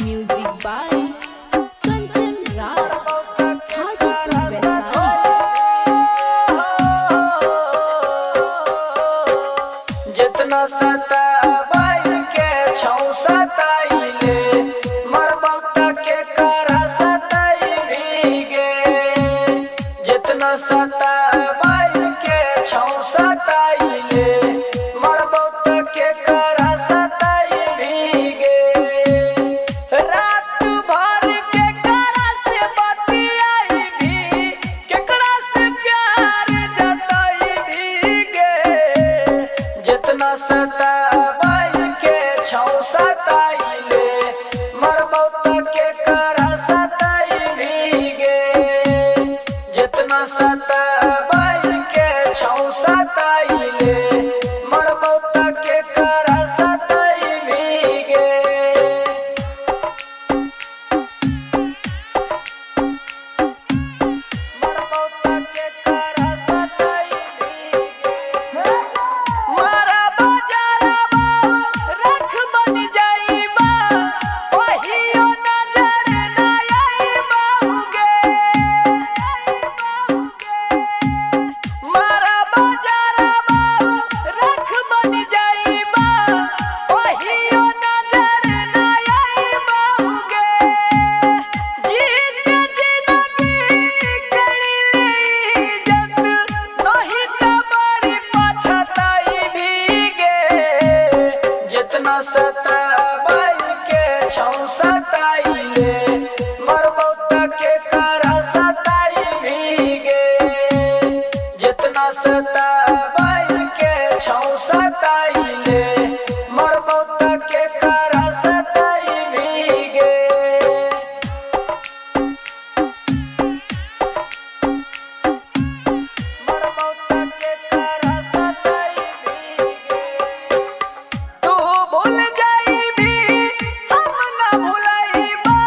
Music by Kanchan Raj, Hajipur Vaisali. जितना सताबाई के छौ सताइले मरबौता के करा सताई भीगे। जितना सताबाई के छौ सताइले मरबौता के करा सताई भीगे। रात भर के करा से बतियाई भी केकरा से प्यार जताई भीगे। जितना सताबाई के छौ सताइले मरबौता के करा सताई भीगे। जितना सताबाई के छौ सताइले मरबौता के करा सताई भीगे। मरबौता के करा सताई भीगे। मारा बाजारबा रख बन जाइबा कहियो नजर ना आइबाहुगे। मारा बाजारबा रख बन जाइबा कहियो नजर ना आइबाहुगे। जीत जिंदगी करीले इज्जत नहीं त बड़ी पछताई भीगे। जितना सताबाई के छौ सताइले मरबौता के करा सताई भीगे। जितना सताबाई के छौ सताइले मरबौता के करा सताई भीगे। मरबौता के करा सताई भीगे। तू भूल जाइबी हम ना भुलाइबा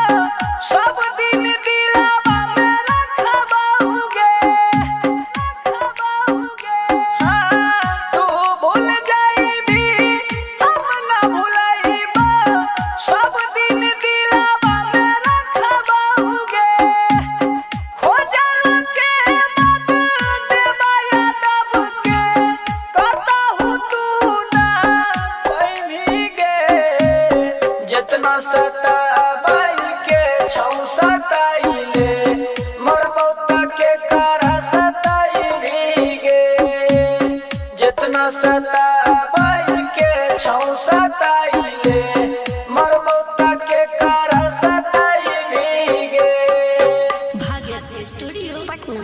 सब दिन दिलावा में रखबाहुगे। हाँ तू भूल जाइबी हम ना भुलाइबा सब दिन दिलावा में रखबाहुगे। खोजल के मत देबा यादव के कतहु तू ना भीगे। जितना सताबाई के छौ सताइले मरबौता के करा सताई भीगे। जितना सताबाई के छौ सताइले मरबौता के करा सताई भीगे। Bhagyasri Studio, Patna.